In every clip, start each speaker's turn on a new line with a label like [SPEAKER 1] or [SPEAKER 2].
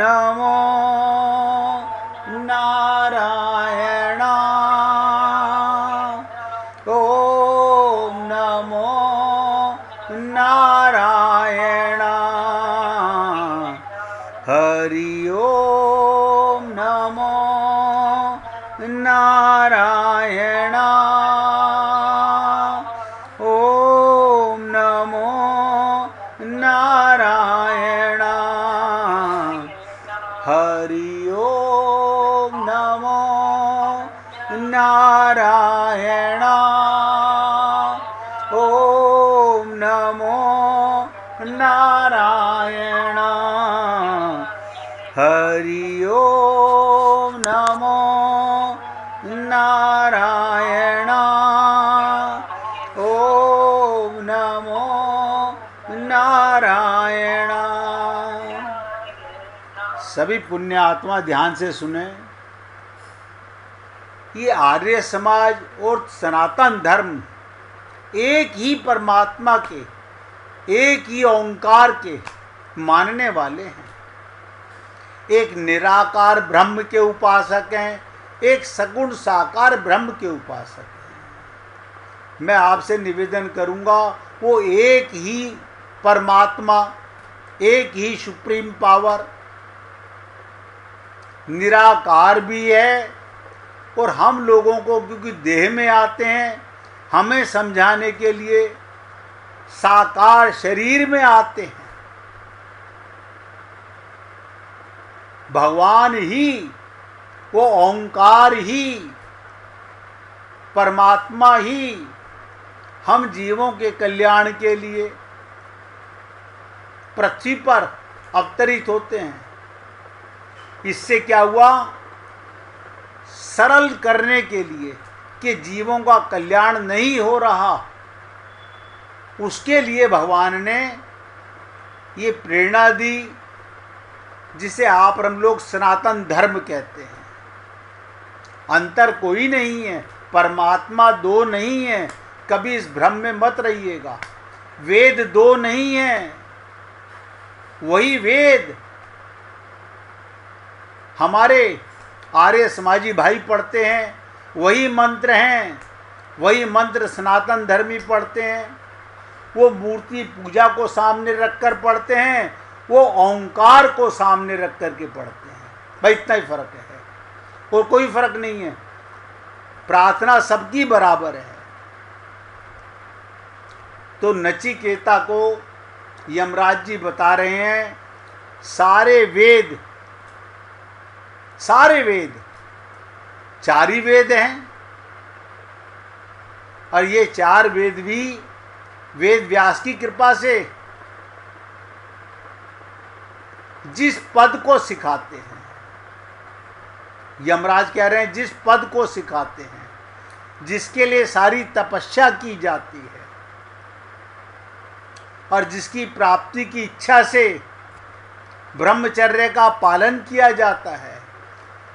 [SPEAKER 1] नमो नारायण। ओम नमो नारायण। हरि ओम नमो नारायण। ओम नमो नारायण। हरि ओम नमो नारायण। ओम नमो नारायण। हरि ओम नमो नारायण। ओम नमो नारायण। सभी पुण्य आत्मा ध्यान से सुने। ये आर्य समाज और सनातन धर्म एक ही परमात्मा के, एक ही ओंकार के मानने वाले हैं। एक निराकार ब्रह्म के उपासक हैं, एक सगुण साकार ब्रह्म के उपासक हैं। मैं आपसे निवेदन करूंगा, वो एक ही परमात्मा, एक ही सुप्रीम पावर निराकार भी है, और हम लोगों को क्योंकि देह में आते हैं, हमें समझाने के लिए साकार शरीर में आते हैं। भगवान ही, वो ओंकार ही, परमात्मा ही हम जीवों के कल्याण के लिए पृथ्वी पर अवतरित होते हैं। इससे क्या हुआ? सरल करने के लिए कि जीवों का कल्याण नहीं हो रहा, उसके लिए भगवान ने ये प्रेरणा दी, जिसे आप हम लोग सनातन धर्म कहते हैं। अंतर कोई नहीं है, परमात्मा दो नहीं है, कभी इस भ्रम में मत रहिएगा। वेद दो नहीं है, वही वेद हमारे आर्य समाजी भाई पढ़ते हैं, वही मंत्र हैं, वही मंत्र सनातन धर्मी पढ़ते हैं। वो मूर्ति पूजा को सामने रखकर पढ़ते हैं, वो ओंकार को सामने रख करके पढ़ते हैं। भाई इतना ही फर्क है, और कोई फर्क नहीं है। प्रार्थना सबकी बराबर है। तो नचिकेता को यमराज जी बता रहे हैं, सारे वेद, चार ही वेद हैं, और ये चार वेद भी वेद व्यास की कृपा से जिस पद को सिखाते हैं, यमराज कह रहे हैं जिस पद को सिखाते हैं, जिसके लिए सारी तपस्या की जाती है और जिसकी प्राप्ति की इच्छा से ब्रह्मचर्य का पालन किया जाता है,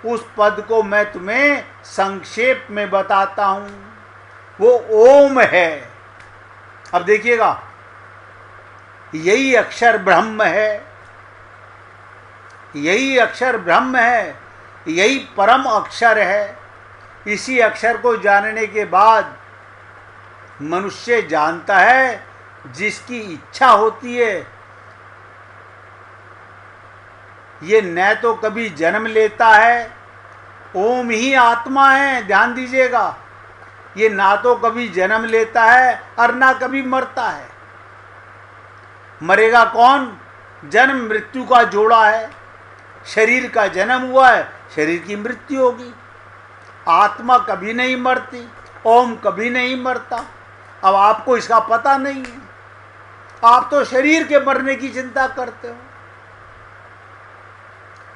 [SPEAKER 1] उस पद को मैं तुम्हें संक्षेप में बताता हूं। वो ओम है। अब देखिएगा, यही अक्षर ब्रह्म है, यही अक्षर ब्रह्म है, यही परम अक्षर है। इसी अक्षर को जानने के बाद मनुष्य जानता है, जिसकी इच्छा होती है, ये न तो कभी जन्म लेता है, ओम ही आत्मा है, ध्यान दीजिएगा। ये ना तो कभी जन्म लेता है और ना कभी मरता है। मरेगा कौन? जन्म मृत्यु का जोड़ा है। शरीर का जन्म हुआ है, शरीर की मृत्यु होगी। आत्मा कभी नहीं मरती, ओम कभी नहीं मरता। अब आपको इसका पता नहीं है, आप तो शरीर के मरने की चिंता करते हो,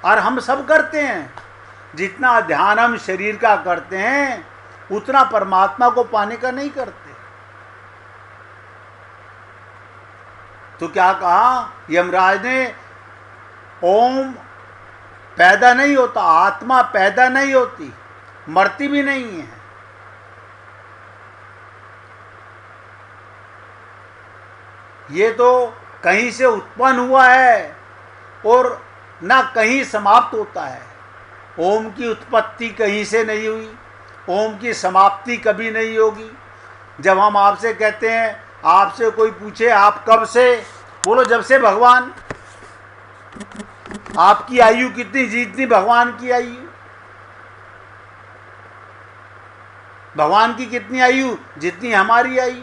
[SPEAKER 1] और हम सब करते हैं। जितना ध्यान हम शरीर का करते हैं, उतना परमात्मा को पाने का नहीं करते। तो क्या कहा यमराज ने? ओम पैदा नहीं होता, आत्मा पैदा नहीं होती, मरती भी नहीं है। ये तो कहीं से उत्पन्न हुआ है और ना कहीं समाप्त होता है। ओम की उत्पत्ति कहीं से नहीं हुई, ओम की समाप्ति कभी नहीं होगी। जब हम आपसे कहते हैं, आपसे कोई पूछे आप कब से, बोलो जब से भगवान। आपकी आयु कितनी, जितनी भगवान की आयु। भगवान की कितनी आयु, जितनी हमारी आयु।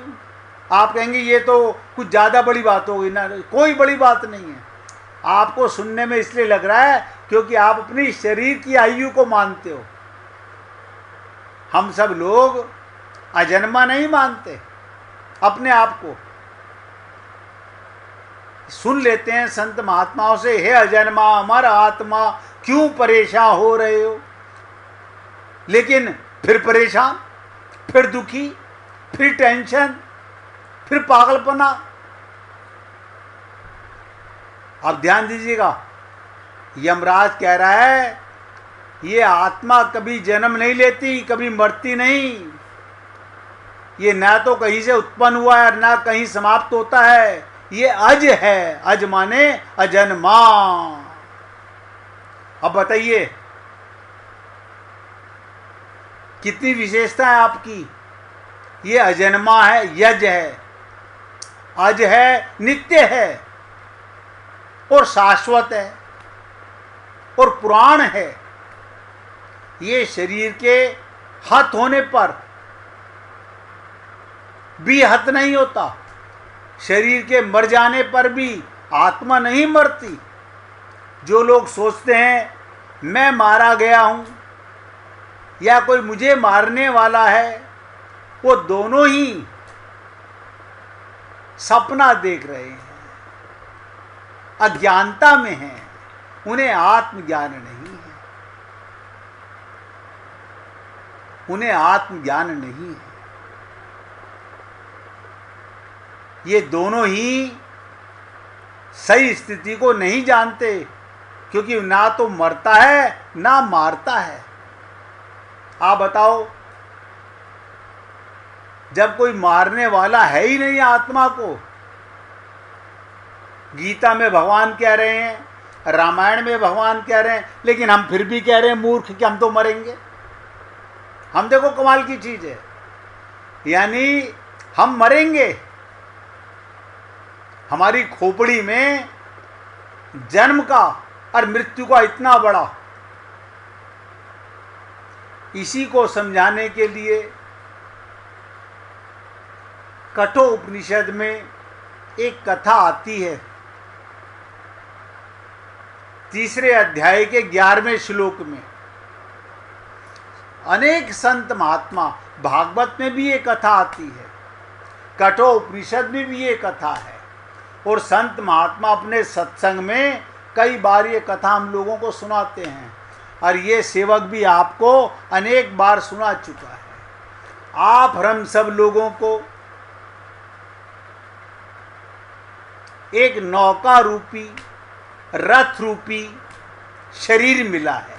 [SPEAKER 1] आप कहेंगे ये तो कुछ ज़्यादा बड़ी बात हो गई ना, कोई बड़ी बात नहीं है। आपको सुनने में इसलिए लग रहा है क्योंकि आप अपनी शरीर की आयु को मानते हो। हम सब लोग अजन्मा नहीं मानते अपने आप को। सुन लेते हैं संत महात्माओं से, हे अजन्मा अमर आत्मा क्यों परेशान हो रहे हो। लेकिन फिर परेशान, फिर दुखी, फिर टेंशन, फिर पागलपना। अब ध्यान दीजिएगा, यमराज कह रहा है ये आत्मा कभी जन्म नहीं लेती, कभी मरती नहीं। ये ना तो कहीं से उत्पन्न हुआ है, ना कहीं समाप्त होता है। ये अज है, अज माने अजन्मा। अब बताइए कितनी विशेषता है आपकी। ये अजन्मा है, यज है, अज है, नित्य है और शाश्वत है और पुराण है। ये शरीर के हत होने पर भी हत नहीं होता, शरीर के मर जाने पर भी आत्मा नहीं मरती। जो लोग सोचते हैं मैं मारा गया हूं या कोई मुझे मारने वाला है, वो दोनों ही सपना देख रहे हैं, अज्ञानता में हैं, उन्हें आत्मज्ञान नहीं है, उन्हें आत्मज्ञान नहीं है। ये दोनों ही सही स्थिति को नहीं जानते, क्योंकि ना तो मरता है ना मारता है। आप बताओ, जब कोई मारने वाला है ही नहीं आत्मा को। गीता में भगवान कह रहे हैं, रामायण में भगवान कह रहे हैं, लेकिन हम फिर भी कह रहे हैं मूर्ख कि हम तो मरेंगे। हम देखो कमाल की चीज है, यानी हम मरेंगे। हमारी खोपड़ी में जन्म का और मृत्यु का इतना बड़ा। इसी को समझाने के लिए कठोपनिषद में एक कथा आती है, 3 अध्याय के 11वें श्लोक में। अनेक संत महात्मा, भागवत में भी ये कथा आती है, कठोपनिषद में भी ये कथा है, और संत महात्मा अपने सत्संग में कई बार ये कथा हम लोगों को सुनाते हैं, और ये सेवक भी आपको अनेक बार सुना चुका है। आप हम सब लोगों को एक नौका रूपी, रथ रूपी शरीर मिला है।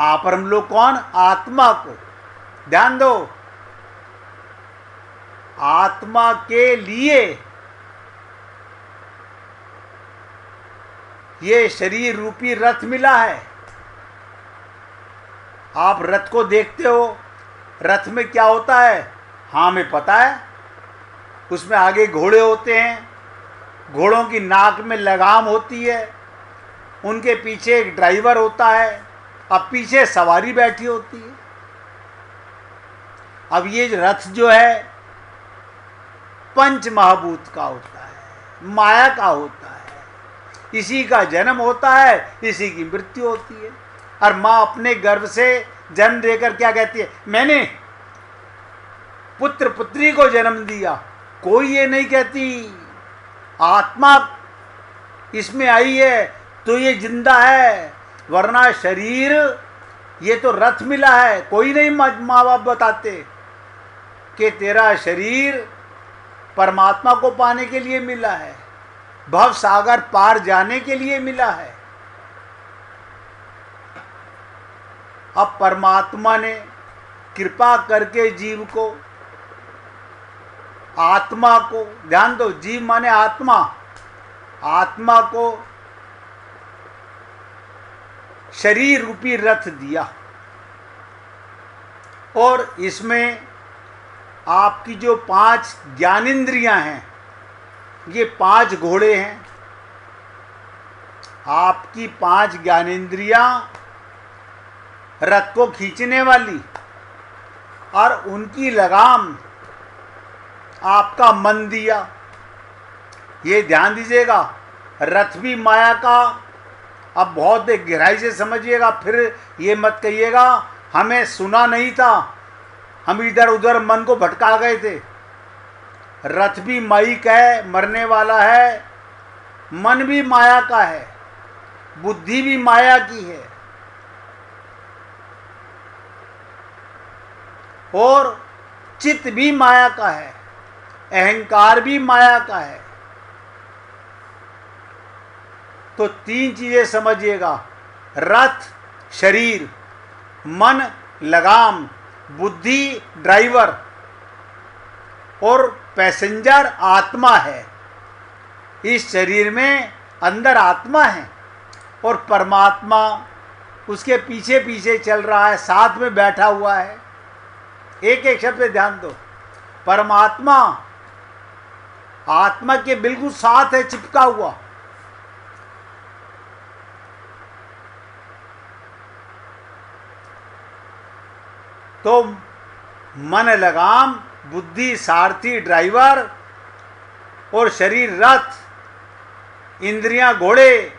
[SPEAKER 1] आप हम लोग कौन? आत्मा को। ध्यान दो, आत्मा के लिए ये शरीर रूपी रथ मिला है। आप रथ को देखते हो, रथ में क्या होता है? हाँ, हमें पता है। उसमें आगे घोड़े होते हैं, घोड़ों की नाक में लगाम होती है, उनके पीछे एक ड्राइवर होता है, अब पीछे सवारी बैठी होती है। अब ये रथ जो है पंच महाभूत का होता है, माया का होता है। इसी का जन्म होता है, इसी की मृत्यु होती है। और माँ अपने गर्भ से जन्म देकर क्या कहती है? मैंने पुत्र पुत्री को जन्म दिया। कोई ये नहीं कहती। आत्मा इसमें आई है तो ये जिंदा है, वरना शरीर ये तो रथ मिला है। कोई नहीं माँ बाप बताते कि तेरा शरीर परमात्मा को पाने के लिए मिला है, भव सागर पार जाने के लिए मिला है। अब परमात्मा ने कृपा करके जीव को, आत्मा को, ध्यान दो, जीव माने आत्मा, आत्मा को शरीर रूपी रथ दिया, और इसमें आपकी जो 5 ज्ञानेंद्रियां हैं, ये 5 घोड़े हैं। आपकी 5 ज्ञानेंद्रियां रथ को खींचने वाली, और उनकी लगाम आपका मन दिया। ये ध्यान दीजिएगा, रथ भी माया का। अब बहुत गहराई से समझिएगा, फिर ये मत कहिएगा हमें सुना नहीं था, हम इधर उधर मन को भटका गए थे। रथ भी माइक है, मरने वाला है। मन भी माया का है, बुद्धि भी माया की है, और चित्त भी माया का है, अहंकार भी माया का है। तो 3 चीजें समझिएगा, रथ शरीर, मन लगाम, बुद्धि ड्राइवर, और पैसेंजर आत्मा है। इस शरीर में अंदर आत्मा है, और परमात्मा उसके पीछे पीछे चल रहा है, साथ में बैठा हुआ है। एक एक शब्द पे ध्यान दो। परमात्मा आत्मा के बिल्कुल साथ है, चिपका हुआ। तो मन लगाम, बुद्धि सारथी ड्राइवर, और शरीर रथ, इंद्रियां घोड़े,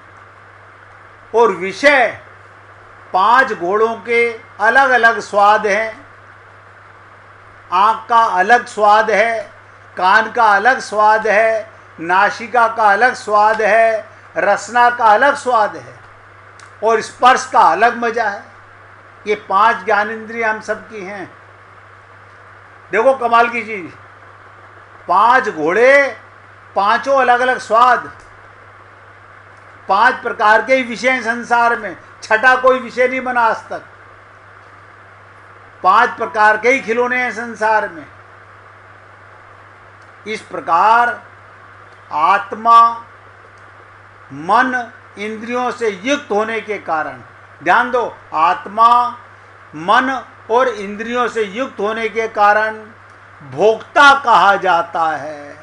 [SPEAKER 1] और विषय 5 घोड़ों के अलग अलग स्वाद हैं। आँख का अलग स्वाद है, कान का अलग स्वाद है, नासिका का अलग स्वाद है, रसना का अलग स्वाद है, और स्पर्श का अलग मजा है। ये 5 ज्ञानेंद्रियां हम सबकी हैं। देखो कमाल की चीज, 5 घोड़े, 5 अलग अलग स्वाद, 5 प्रकार के विषय हैं संसार में। छठा कोई विषय नहीं बना आज तक। 5 प्रकार के ही खिलौने हैं संसार में। इस प्रकार आत्मा मन इंद्रियों से युक्त होने के कारण, ध्यान दो, आत्मा मन और इंद्रियों से युक्त होने के कारण भोक्ता कहा जाता है।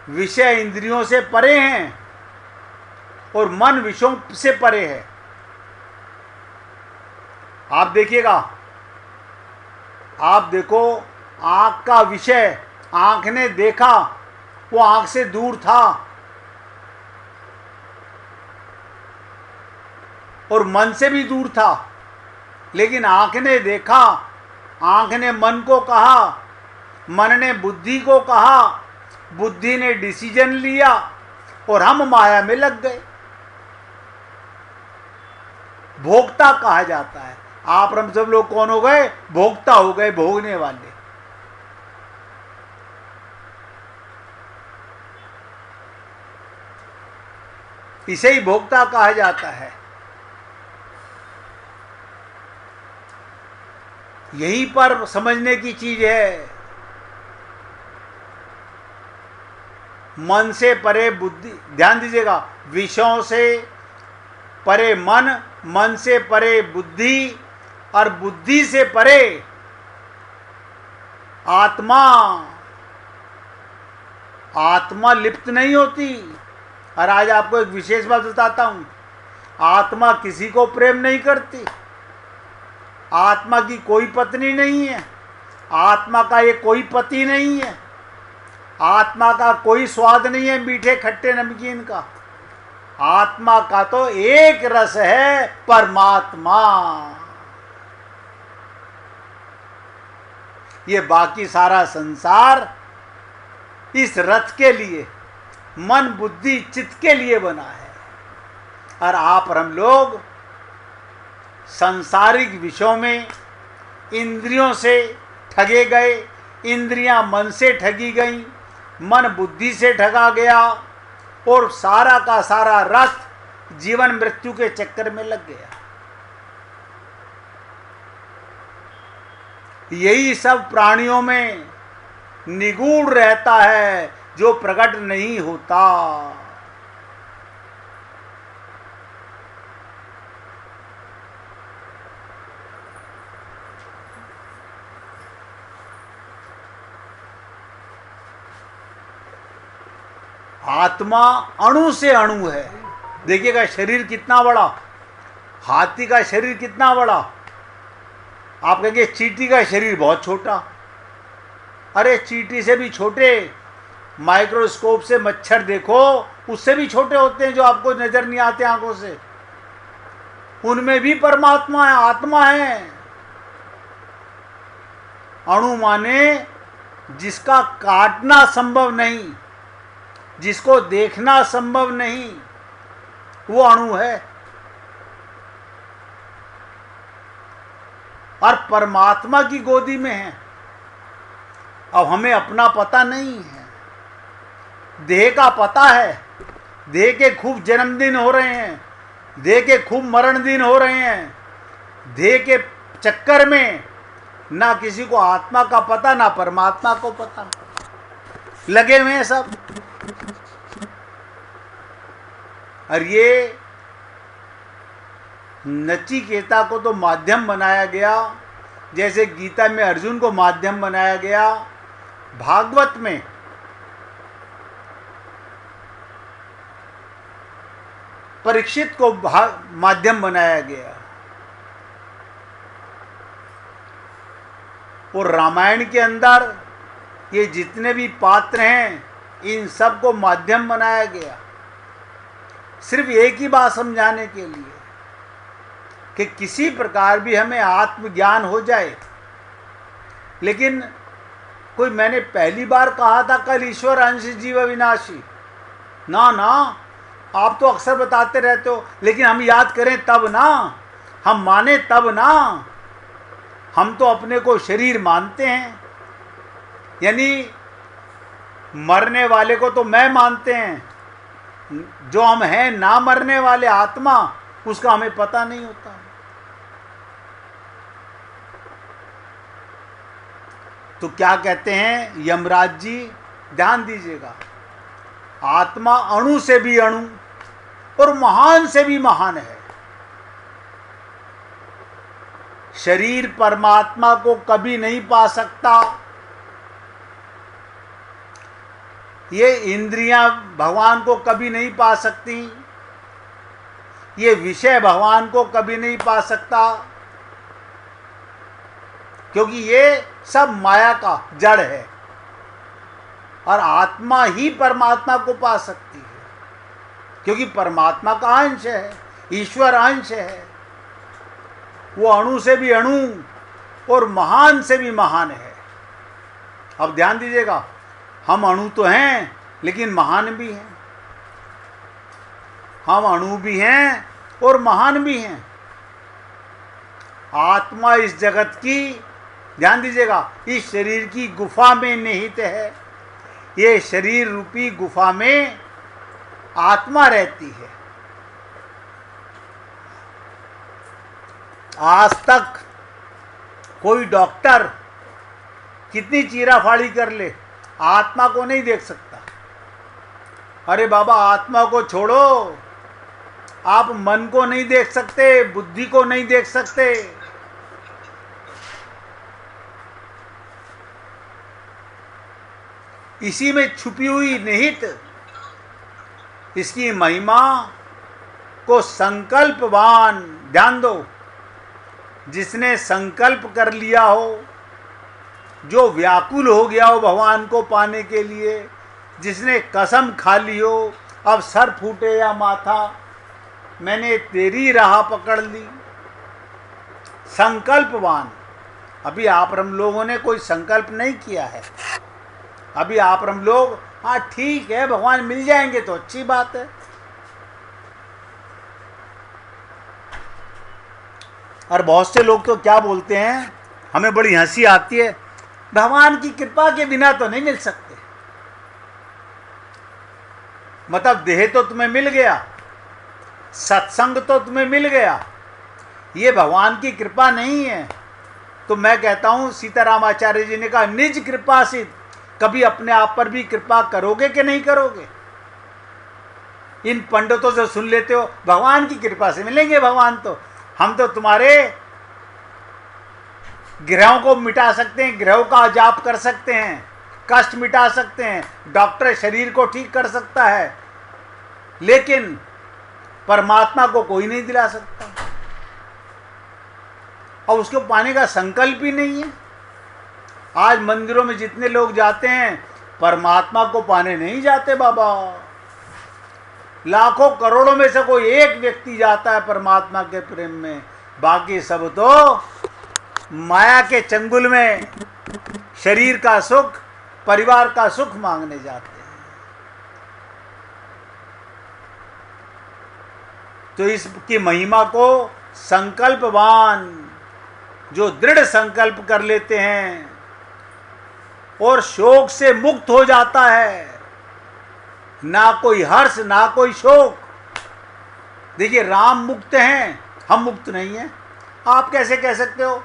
[SPEAKER 1] विषय इंद्रियों से परे हैं और मन विषयों से परे है। आप देखिएगा, आप देखो, आंख का विषय आंख ने देखा, वो आंख से दूर था, और मन से भी दूर था, लेकिन आंख ने देखा, आंख ने मन को कहा, मन ने बुद्धि को कहा, बुद्धि ने डिसीजन लिया, और हम माया में लग गए। भोक्ता कहा जाता है। आप हम सब लोग कौन हो गए? भोक्ता हो गए, भोगने वाले। इसे ही भोक्ता कहा जाता है। यहीं पर समझने की चीज है। मन से परे बुद्धि, ध्यान दीजिएगा, विषयों से परे मन, मन से परे बुद्धि, और बुद्धि से परे आत्मा। आत्मा लिप्त नहीं होती। और आज आपको एक विशेष बात बताता हूं, आत्मा किसी को प्रेम नहीं करती। आत्मा की कोई पत्नी नहीं है, आत्मा का ये कोई पति नहीं है, आत्मा का कोई स्वाद नहीं है मीठे खट्टे नमकीन का। आत्मा का तो एक रस है, परमात्मा। ये बाकी सारा संसार इस रथ के लिए, मन बुद्धि चित्त के लिए बना है। और आप और हम लोग सांसारिक विषयों में इंद्रियों से ठगे गए, इंद्रियां मन से ठगी गई, मन बुद्धि से ठगा गया, और सारा का सारा रथ जीवन मृत्यु के चक्कर में लग गया। यही सब प्राणियों में निगूढ़ रहता है, जो प्रकट नहीं होता। आत्मा अणु से अणु है। देखिएगा शरीर कितना बड़ा, हाथी का शरीर कितना बड़ा, आप कहेंगे चींटी का शरीर बहुत छोटा। अरे चींटी से भी छोटे, माइक्रोस्कोप से मच्छर देखो, उससे भी छोटे होते हैं जो आपको नजर नहीं आते आंखों से। उनमें भी परमात्मा है, आत्मा है। अणु माने जिसका काटना संभव नहीं, जिसको देखना संभव नहीं, वो अणु है। और परमात्मा की गोदी में है। अब हमें अपना पता नहीं है, देह का पता है। देह के खूब जन्मदिन हो रहे हैं, देह के खूब मरण दिन हो रहे हैं। देह के चक्कर में ना किसी को आत्मा का पता, ना परमात्मा को पता, लगे हुए हैं सब। और ये नचिकेता को तो माध्यम बनाया गया, जैसे गीता में अर्जुन को माध्यम बनाया गया, भागवत में परीक्षित को माध्यम बनाया गया, और रामायण के अंदर ये जितने भी पात्र हैं इन सब को माध्यम बनाया गया, सिर्फ एक ही बात समझाने के लिए कि किसी प्रकार भी हमें आत्मज्ञान हो जाए। लेकिन कोई, मैंने पहली बार कहा था कल ईश्वर अंश जीव अविनाशी, ना ना, आप तो अक्सर बताते रहते हो, लेकिन हम याद करें तब ना, हम माने तब ना। हम तो अपने को शरीर मानते हैं, यानी मरने वाले को तो मैं मानते हैं, जो हम हैं ना मरने वाले आत्मा, उसका हमें पता नहीं होता। तो क्या कहते हैं यमराज जी, ध्यान दीजिएगा, आत्मा अणु से भी अणु और महान से भी महान है। शरीर परमात्मा को कभी नहीं पा सकता, ये इंद्रियां भगवान को कभी नहीं पा सकती, ये विषय भगवान को कभी नहीं पा सकता, क्योंकि ये सब माया का जड़ है। और आत्मा ही परमात्मा को पा सकती है, क्योंकि परमात्मा का अंश है, ईश्वर अंश है। वो अणु से भी अणु और महान से भी महान है। अब ध्यान दीजिएगा, हम अणु तो हैं लेकिन महान भी हैं। हम अणु भी हैं और महान भी हैं। आत्मा इस जगत की, ध्यान दीजिएगा, इस शरीर की गुफा में निहित है। ये शरीर रूपी गुफा में आत्मा रहती है। आज तक कोई डॉक्टर कितनी चीराफाड़ी कर ले, आत्मा को नहीं देख सकता। अरे बाबा, आत्मा को छोड़ो, आप मन को नहीं देख सकते, बुद्धि को नहीं देख सकते। इसी में छुपी हुई निहित इसकी महिमा को संकल्पवान, ध्यान दो, जिसने संकल्प कर लिया हो, जो व्याकुल हो गया हो भगवान को पाने के लिए, जिसने कसम खा ली हो, अब सर फूटे या माथा, मैंने तेरी राह पकड़ ली। संकल्पवान। अभी आप हम लोगों ने कोई संकल्प नहीं किया है। अभी आप हम लोग, हाँ ठीक है, भगवान मिल जाएंगे तो अच्छी बात है। और बहुत से लोग तो क्या बोलते हैं, हमें बड़ी हंसी आती है, भगवान की कृपा के बिना तो नहीं मिल सकते। मतलब देह तो तुम्हें मिल गया, सत्संग तो तुम्हें मिल गया, ये भगवान की कृपा नहीं है। तो मैं कहता हूं, सीताराम आचार्य जी ने कहा, निज कृपा से कभी अपने आप पर भी कृपा करोगे कि नहीं करोगे? इन पंडितों से सुन लेते हो भगवान की कृपा से मिलेंगे भगवान, तो हम तो तुम्हारे ग्रहों को मिटा सकते हैं, ग्रहों का जाप कर सकते हैं, कष्ट मिटा सकते हैं, डॉक्टर शरीर को ठीक कर सकता है, लेकिन परमात्मा को कोई नहीं दिला सकता, और उसको पाने का संकल्प ही नहीं है। आज मंदिरों में जितने लोग जाते हैं परमात्मा को पाने नहीं जाते बाबा। लाखों करोड़ों में से कोई एक व्यक्ति जाता है परमात्मा के प्रेम में, बाकी सब तो माया के चंगुल में शरीर का सुख, परिवार का सुख मांगने जाते हैं। तो इसकी महिमा को संकल्पवान जो दृढ़ संकल्प कर लेते हैं और शोक से मुक्त हो जाता है, ना कोई हर्ष ना कोई शोक। देखिए, राम मुक्त हैं, हम मुक्त नहीं हैं। आप कैसे कह सकते हो?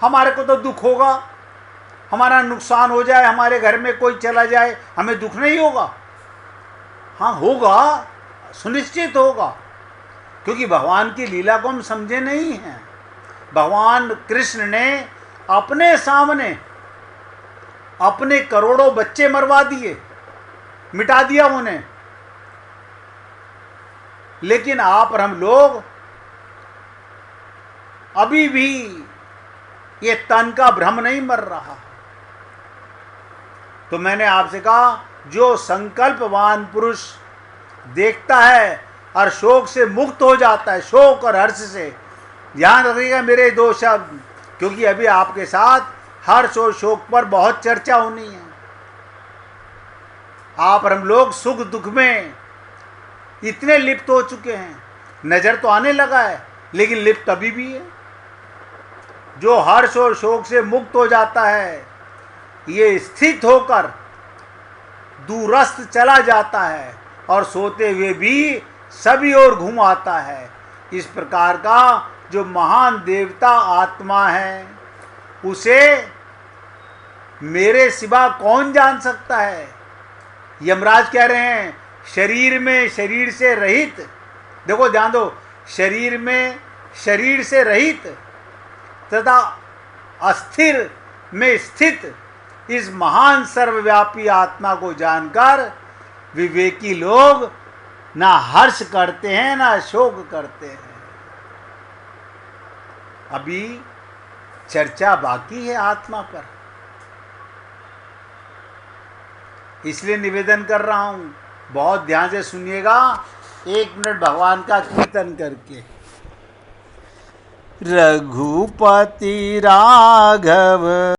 [SPEAKER 1] हमारे को तो दुख होगा, हमारा नुकसान हो जाए, हमारे घर में कोई चला जाए, हमें दुख नहीं होगा? हाँ होगा, सुनिश्चित होगा, क्योंकि भगवान की लीला को हम समझे नहीं हैं। भगवान कृष्ण ने अपने सामने अपने करोड़ों बच्चे मरवा दिए, मिटा दिया उन्हें, लेकिन आप और हम लोग अभी भी ये तन का भ्रम नहीं मर रहा। तो मैंने आपसे कहा, जो संकल्पवान पुरुष देखता है और शोक से मुक्त हो जाता है, शोक और हर्ष से, ध्यान रखिएगा मेरे दो शब्द, क्योंकि अभी आपके साथ हर्ष और शोक पर बहुत चर्चा होनी है। आप और हम लोग सुख दुख में इतने लिप्त हो चुके हैं, नजर तो आने लगा है, लेकिन लिप्त अभी भी है। जो हर्ष और शोक से मुक्त हो जाता है, ये स्थित होकर दूरस्थ चला जाता है और सोते हुए भी सभी ओर घूम आता है। इस प्रकार का जो महान देवता आत्मा है, उसे मेरे सिवा कौन जान सकता है? यमराज कह रहे हैं, शरीर में शरीर से रहित, देखो ध्यान दो, शरीर में शरीर से रहित तथा अस्थिर में स्थित इस महान सर्वव्यापी आत्मा को जानकर विवेकी लोग ना हर्ष करते हैं ना शोक करते हैं। अभी चर्चा बाकी है आत्मा पर, इसलिए निवेदन कर रहा हूं, बहुत ध्यान से सुनिएगा। 1 मिनट भगवान का कीर्तन करके। रघुपति राघव